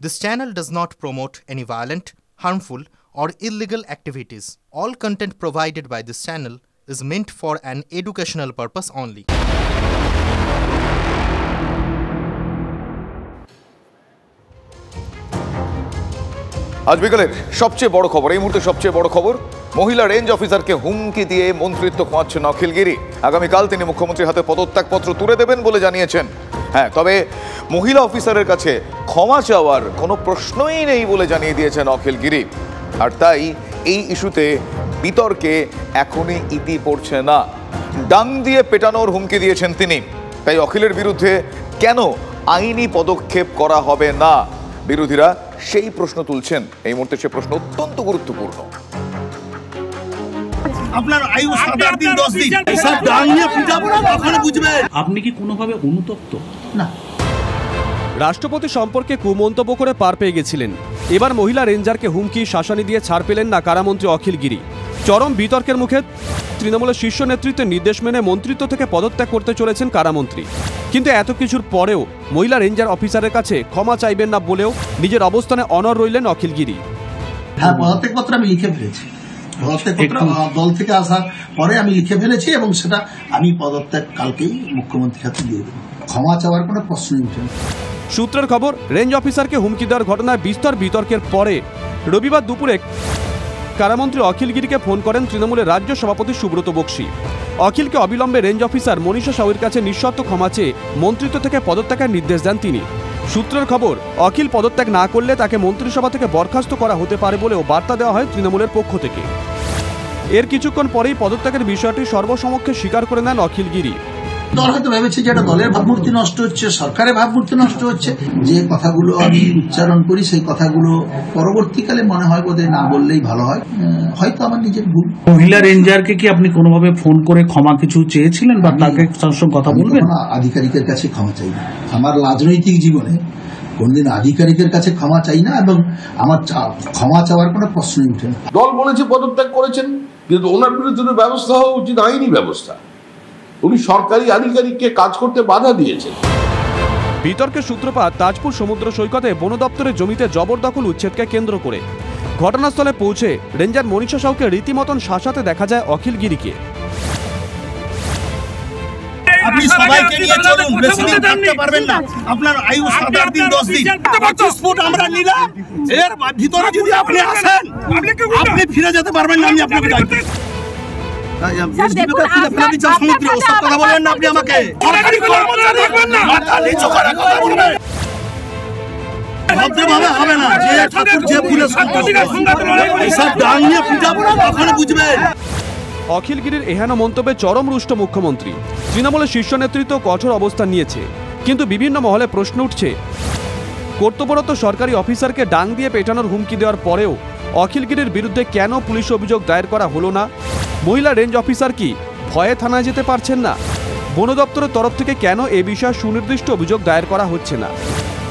This channel does not promote any violent, harmful, or illegal activities. All content provided by this channel is meant for an educational purpose only. আজ বিকেলের সবচেয়ে বড় খবর, এই মুহূর্তে সবচেয়ে বড় খবর, মহিলা রেঞ্জ অফিসারকে হুমকি দিয়ে মন্ত্রিত্ব খোঁয়াচ্ছেন অখিল গিরি। আগামীকাল তিনি মুখ্যমন্ত্রীর হাতে পদত্যাগপত্র তুলে দেবেন বলে জানিয়েছেন। হ্যাঁ, তবে মহিলা অফিসারের কাছে ক্ষমা চাওয়ার কোনো প্রশ্নই নেই বলে জানিয়ে দিয়েছেন অখিল গিরি। আর তাই এই ইস্যুতে বিতর্কে এখনই ইতি পড়ছে না। ডাং দিয়ে পেটানোর হুমকি দিয়েছেন তিনি। তাই অখিলের বিরুদ্ধে কেন আইনি পদক্ষেপ করা হবে না, বিরোধীরা সেই প্রশ্ন তুলছেন। এই মুহূর্তে সে প্রশ্ন অত্যন্ত গুরুত্বপূর্ণ। আপনার আয়ু 7-8 দিন 10 দিন এসব ডাং নিয়ে পিটাবো না, তখন বুঝবেন। আপনি কি কোনোভাবে অনুতপ্ত? না। রাষ্ট্রপতি সম্পর্কে কুমন্তব্য করে পার পেয়ে গেছিলেন। এবার মহিলা রেঞ্জারকে হুমকি শাসানি দিয়ে ছাড় পেলেন না কারামন্ত্রী অখিল গিরি। চরম বিতর্কের মুখে তৃণমূলের শীর্ষ নেতৃত্বের নির্দেশ মেনে মন্ত্রিত্ব থেকে পদত্যাগ করতে চলেছেন কারামন্ত্রী। কিন্তু এত কিছুর পরেও মহিলা রেঞ্জার অফিসারের কাছে ক্ষমা চাইবেন না বলেও নিজের অবস্থানে অনড় রইলেন অখিল গিরি। হ্যাঁ, পদত্যাগপত্র আমি লিখে ফেলেছি। পদত্যাগপত্র দল থেকে আসার পরে আমি লিখে ফেলেছি এবং সেটা আমি পদত্যাগ কালকেই মুখ্যমন্ত্রীর হাতে দিয়ে দেব। ক্ষমা চাওয়ার কোনো প্রশ্নই উঠে না। সূত্রের খবর, রেঞ্জ অফিসারকে হুমকি দেওয়ার ঘটনায় বিস্তর বিতর্কের পরে রবিবার দুপুরে কারামন্ত্রী অখিল গিরিকে ফোন করেন তৃণমূলের রাজ্য সভাপতি সুব্রত বক্সী। অখিলকে অবিলম্বে রেঞ্জ অফিসার মনীষা সাউয়ের কাছে নিঃশর্ত ক্ষমা চেয়ে মন্ত্রিত্ব থেকে পদত্যাগের নির্দেশ দেন তিনি। সূত্রের খবর, অখিল পদত্যাগ না করলে তাকে মন্ত্রিসভা থেকে বরখাস্ত করা হতে পারে বলেও বার্তা দেওয়া হয় তৃণমূলের পক্ষ থেকে। এর কিছুক্ষণ পরেই পদত্যাগের বিষয়টি সর্বসমক্ষে স্বীকার করে নেন অখিল গিরি। দল হয়তো ভেবেছে যে এটা দলের ভাবমূর্তি নষ্ট হচ্ছে, সরকারের ভাবমূর্তি নষ্ট হচ্ছে। যে কথাগুলো আমি উচ্চারণ করি সেই কথাগুলো পরবর্তীকালে মনে হয় বোধহয় না বললেই ভালো হয়। হয়তো আমার নিজের ভুল। মহিলা রেঞ্জারকে কি আপনি কোনোভাবে ফোন করে ক্ষমা কিছু চেয়েছিলেন বা তাকে সঙ্গে কথা বলবেন? আধিকারিকের কাছে ক্ষমা চাই না। আমার রাজনৈতিক জীবনে কোনদিন আধিকারিকের কাছে ক্ষমা চাই না এবং আমার ক্ষমা চাওয়ার কোনো প্রশ্নই উঠে না। দল বলেছে পদত্যাগ করেছেন, কিন্তু ওনার বিরুদ্ধে ব্যবস্থা হওয়া উচিত, আইনি ব্যবস্থা। উনি সরকারি আধিকারিককে কাজ করতে বাধা দিয়েছেন। বিতর্কের সূত্রপাত তাজপুর সমুদ্র সৈকতে বন দপ্তরের জমিতে জবরদখল উচ্ছেদকে কেন্দ্র করে। ঘটনাস্থলে পৌঁছে রেঞ্জার মনীষা সাউকে রীতিমতন শাসাতে দেখা যায় অখিল গিরিকে। আপনি সবাইকে নিয়ে চলুন, বেশি দিন থাকতে পারবেন না। আপনার আয়ু 7-8 দিন 10 দিন 25 ফুট আমরা নিলাম। এর ভিতরে যদি আপনি আসেন আপনি ফিরে যেতে পারবেন না। আমি আপনাকে ডাকি অখিল গিরির এহেন মন্তব্যে চরম রুষ্ট মুখ্যমন্ত্রী। তৃণমূলের শীর্ষ নেতৃত্ব কঠোর অবস্থান নিয়েছে, কিন্তু বিভিন্ন মহলে প্রশ্ন উঠছে, কর্তব্যরত সরকারি অফিসারকে ডাং দিয়ে পেটানোর হুমকি দেওয়ার পরেও অখিল গিরির বিরুদ্ধে কেন পুলিশ অভিযোগ দায়ের করা হলো না? মহিলা রেঞ্জ অফিসার কি ভয়ে থানায় যেতে পারছেন না? বন দপ্তরের তরফ থেকে কেন এ বিষয়ে সুনির্দিষ্ট অভিযোগ দায়ের করা হচ্ছে না?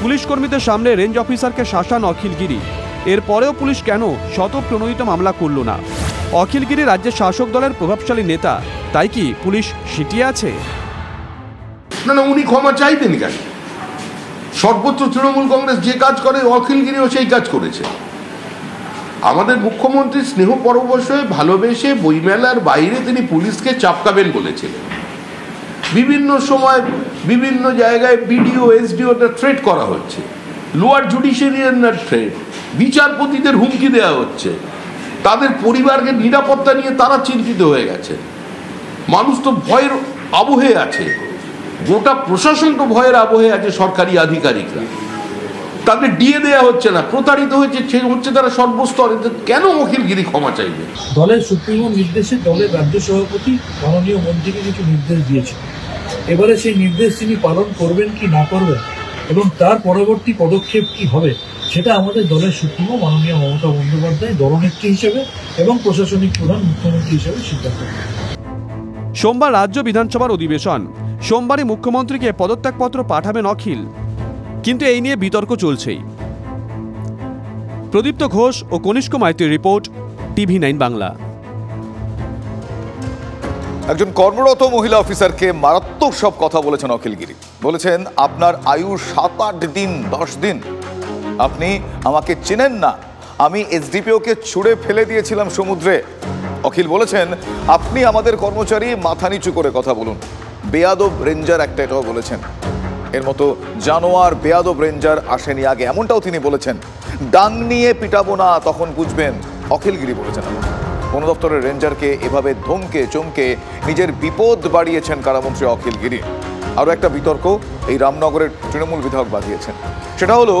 পুলিশ কর্মীদের সামনে রেঞ্জ অফিসারকে শাসান অখিল গিরি। এরপরেও পুলিশ কেন শতপ্রণোদিত মামলা করল না? অখিল গিরি রাজ্যের শাসক দলের প্রভাবশালী নেতা, তাই কি পুলিশ সিটিয়ে আছে? না, উনি ক্ষমা চাইবেন কেন? সর্বত্র তৃণমূল কংগ্রেস যে কাজ করে অখিল গিরিও সেই কাজ করেছে। আমাদের মুখ্যমন্ত্রী স্নেহ পরবশ হয়ে ভালোবেসে বইমেলার বাইরে তিনি পুলিশকে চাপকাবেন বলেছিলেন। বিভিন্ন সময় বিভিন্ন জায়গায় বিডিও এসডিওটা থ্রেট করা হচ্ছে, লোয়ার জুডিশিয়ারির থ্রেট, বিচারপতিদের হুমকি দেওয়া হচ্ছে, তাদের পরিবারকে নিরাপত্তা নিয়ে তারা চিন্তিত হয়ে গেছে। মানুষ তো ভয়ের আবহে আছে, গোটা প্রশাসন তো ভয়ের আবহে আছে। সরকারি আধিকারিকরা তাদের দিয়ে দেওয়া হচ্ছে না, প্রতারিত হচ্ছে তারা সর্বস্তরে। কেন অখিল গিরি ক্ষমা চাইবে? দলের সুপ্রিমো নির্দেশে দলের রাজ্য সভাপতি মাননীয় মন্ত্রীকে কিছু নির্দেশ দিয়েছেন। এবারে সেই নির্দেশ তিনি পালন করবেন কি না করবেন এবং তার পরবর্তী পদক্ষেপ কি হবে সেটা আমাদের দলের সুপ্রিমো মাননীয় মমতা বন্দ্যোপাধ্যায় দলনেত্রী হিসেবে এবং প্রশাসনিক প্রধান মুখ্যমন্ত্রী হিসেবে সিদ্ধান্ত নেবেন। সোমবার রাজ্য বিধানসভার অধিবেশন। সোমবারই মুখ্যমন্ত্রীকে পদত্যাগপত্র পাঠাবেন অখিল, কিন্তু এই নিয়ে বিতর্ক চলছেই। প্রদীপ্ত ঘোষ ও কনিষ্ক মাইতির রিপোর্ট, TV9 বাংলা। একজন কর্মরত মহিলা অফিসারকে মারাত্মক সব কথা বলেছেন অখিল গিরি। বলেছেন আপনার আয়ু 7-8 দিন 10 দিন। আপনি আমাকে চেনেন না, আমি এসডিপিওকে ছুঁড়ে ফেলে দিয়েছিলাম সমুদ্রে। অখিল বলেছেন, আপনি আমাদের কর্মচারী, মাথা নিচু করে কথা বলুন। বেয়াদব রেঞ্জার একটা এটাও বলেছেন। এর মতো জানোয়ার বেয়াদব রেঞ্জার আসেনি আগে, এমনটাও তিনি বলেছেন। ডাং নিয়ে পিটাবো না, তখন বুঝবেন। অখিলগিরি বলেছেন। বন দপ্তরের রেঞ্জারকে এভাবে ধমকে চমকে নিজের বিপদ বাড়িয়েছেন কারামন্ত্রী অখিলগিরি। আরও একটা বিতর্ক এই রামনগরের তৃণমূল বিধায়ক বাঁধিয়েছেন, সেটা হলো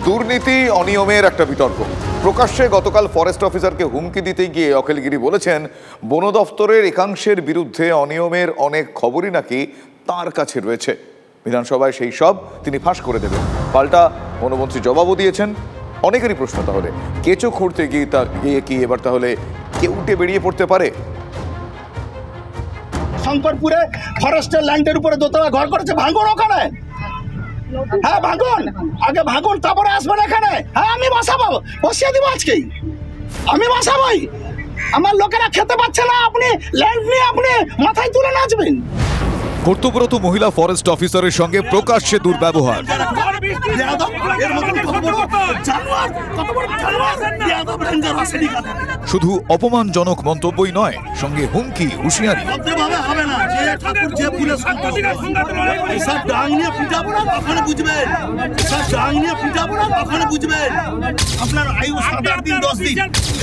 দুর্নীতি অনিয়মের একটা বিতর্ক। প্রকাশ্যে গতকাল ফরেস্ট অফিসারকে হুমকি দিতে গিয়ে অখিলগিরি বলেছেন, বন দপ্তরের একাংশের বিরুদ্ধে অনিয়মের অনেক খবরই নাকি তার কাছে রয়েছে। বিধানসভায় সেই সব তিনি ফাঁস করে দেবেন। পাল্টা বনমন্ত্রী জবাবও দিয়েছেন। অনেকেরই প্রশ্ন, তাহলে কেঁচো খুঁড়তে গিয়ে কি এবার তাহলে কেউটে বেরিয়ে পড়তে পারে? শঙ্করপুরে ফরেস্টের ল্যান্ডের উপরে দোতলা ঘর করেছে, ভাঙুন ওখানে। হ্যাঁ ভাঙুন, আগে ভাঙুন, তারপরে আসবেন এখানে। হ্যাঁ আমি বসাবো, বসিয়ে দিব আজকেই, আমি বসাবোই। আমার লোকেরা খেতে পাচ্ছে না, আপনি ল্যান্ড নিয়ে আপনি মাথায় তুলে নাচবেন। কর্তব্যরত মহিলা ফরেস্ট অফিসারের সঙ্গে প্রকাশ্যে দুর্ব্যবহার। শুধু অপমানজনক মন্তব্যই নয়, সঙ্গে হুমকি, হুঁশিয়ারি। আপনার আয়ু 7-8 দিন 10 দিন,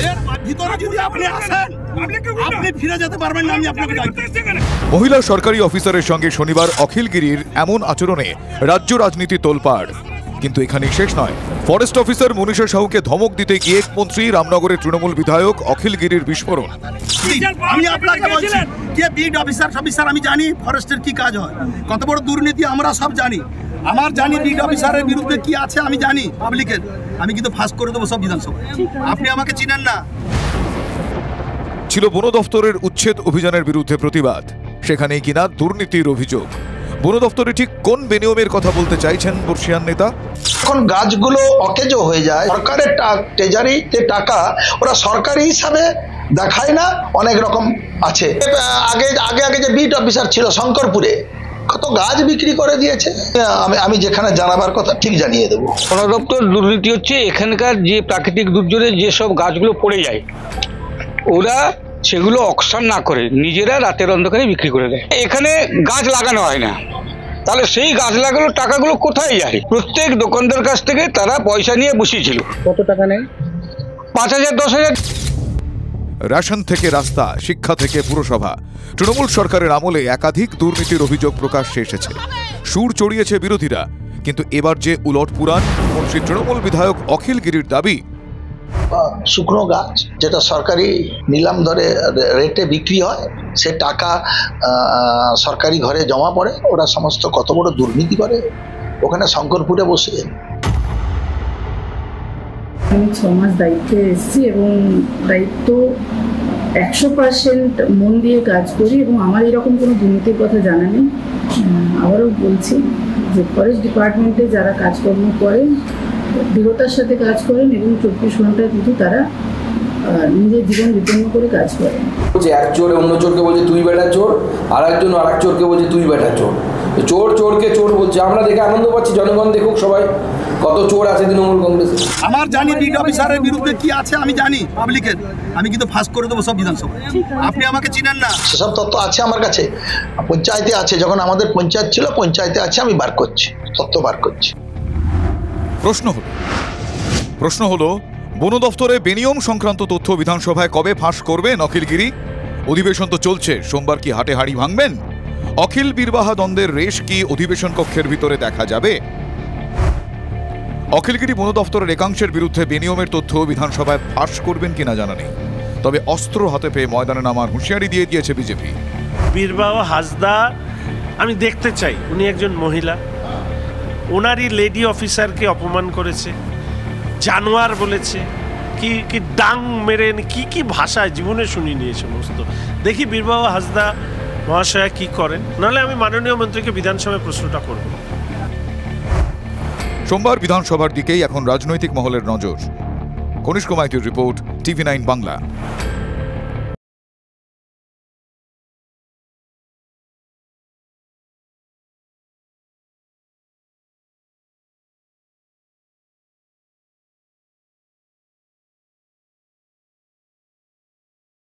এর ভিতরে যদি আপনি আসেন আপনি ফিরে যেতে পারবেন না, আমি আপনাকে ডাকছি। মহিলা সরকারি অফিসারের সঙ্গে শনিবার অখিলগিরির এমন আচরণে রাজ্য রাজনীতি তোলপাড়। কিন্তু এখানেই শেষ নয়। ফরেস্ট অফিসার মনীষা সাহুকে ধমক দিতে গিয়ে মন্ত্রী রামনগরের তৃণমূল বিধায়ক অখিলগিরির বিস্ফোরণ। আমি আপনাকে বলছি, কে বিড অফিসার আমি জানি ফরেস্টের কি কাজ হয়, কত বড় দুর্নীতি আমরা সব জানি। আমার জানি বিড অফিসারের বিরুদ্ধে কি আছে আমি জানি পাবলিকের, আমি কিন্তু ফাঁস করে দেবো সব বিধানসভায়। আপনি আমাকে চিনেন না। ছিল বন দফতরের উচ্ছেদ অভিযানের বিরুদ্ধে প্রতিবাদ, সেখানেই কিনা দুর্নীতির অভিযোগ। বন দফতরে ঠিক কোন বেনিয়মের কথা বলতে চাইছেন বর্ষিয়ান নেতা? এখন গাছগুলো অকেজো হয়ে যায়, সরকারের ট্রেজারিতে টাকা ওরা সরকারি হিসাবে দেখায় না, অনেক রকম আছে। আগে যে বিট অফিসার ছিল শঙ্করপুরে, কত গাছ বিক্রি করে দিয়েছে। আমি যেখানে জানাবার কথা ঠিক জানিয়ে দেবো। বন দপ্তর দুর্নীতি হচ্ছে এখানকার যে প্রাকৃতিক দুর্যোগে যেসব গাছগুলো পড়ে যায়, ওরা সেগুলো অকশন না করে নিজেরা রাতের অন্ধকারে বিক্রি করে দেয়। এখানে গাছ লাগানো হয় না, তাহলে সেই গাছ লাগানোর টাকাগুলো কোথায় যায়? প্রত্যেক দোকানদার কাছ থেকে তারা পয়সা নিয়ে বসিয়েছিল। কত টাকা নেয়? 5,000 10,000। রেশন থেকে রাস্তা, শিক্ষা থেকে পুরসভা, তৃণমূল সরকারের আমলে একাধিক দুর্নীতির অভিযোগ প্রকাশ্যে এসেছে। সুর চড়িয়েছে বিরোধীরা, কিন্তু এবার যে উলট পুরাণ, মন্ত্রী তৃণমূল বিধায়ক অখিলগিরির দাবি, শুকনো গাছ যেটা সরকারি নিলাম দরে রেটে বিক্রি হয়, সে টাকা সরকারি ঘরে জমা পড়ে। ওরা সমস্ত কত বড় দুর্নীতি করে ওখানে শঙ্করপুরে বসে। আমি 6 মাস দায়িত্বে এসেছি এবং দায়িত্ব 100% মন দিয়ে কাজ করি এবং আমার এরকম কোনো দুর্নীতির কথা জানা নেই। আবারও বলছি যে ফরেস্ট ডিপার্টমেন্টে যারা কাজকর্ম করেন দৃঢ়তার সাথে কাজ করেন এবং 24 ঘন্টায় কিন্তু তারা নিজের জীবন বিপন্ন করে কাজ করেন। এক চোর অন্য চোরকে বলছে তুই বেটা চোর, আর একজন আর এক চোরকে বলছে তুই বেটা চোর। চোর চোরকে চোর বলছে, আমরা দেখে আনন্দ পাচ্ছি, জনগণ দেখুক সবাই কত চোর আছে তৃণমূল কংগ্রেসে। আমার জানি বিড অফিসারের বিরুদ্ধে কি আছে আমি জানি পাবলিকের, আমি কিন্তু ফাঁস করে দেবো সব বিধানসভায়। আপনি আমাকে চিনেন না। সেসব তথ্য আছে আমার কাছে, পঞ্চায়েতে আছে। যখন আমাদের পঞ্চায়েত ছিল, পঞ্চায়েতে আছে, আমি বার করছি, তথ্য বার করছি। প্রশ্ন হলো বন দফতরে বেনিয়ম সংক্রান্ত তথ্য বিধানসভায় কবে ফাঁস করবেন অখিলগিরি? অধিবেশন তো চলছে, সোমবার কি হাটে হাড়ি ভাঙবেন? অখিল বীরবাহা দ্বন্দ্বের রেশ কি অধিবেশন কক্ষের ভিতরে দেখা যাবে? অখিলগিরি বন দফতরের একাংশের বিরুদ্ধে বেনিয়মের তথ্য বিধানসভায় ফাঁস করবেন কিনা জানা নেই, তবে অস্ত্র হাতে পেয়ে ময়দানে নামার হুঁশিয়ারি দিয়ে দিয়েছে বিজেপি। বীরবাহা হাসদা আমি দেখতে চাই, উনি একজন মহিলা, ওনারই লেডি অফিসারকে অপমান করেছে, জানোয়ার বলেছে, কি কি ডাং মেরে, কি কি ভাষায় জীবনে শুনিনি এই সমস্ত। দেখি বীরবাহা হাসদা মহাশয়া কি করেন, নাহলে আমি মাননীয় মন্ত্রীকে বিধানসভায় প্রশ্নটা করব। সোমবার বিধানসভার দিকেই এখন রাজনৈতিক মহলের নজর। কনিষ্ক মাইতির রিপোর্ট, TV9 বাংলা।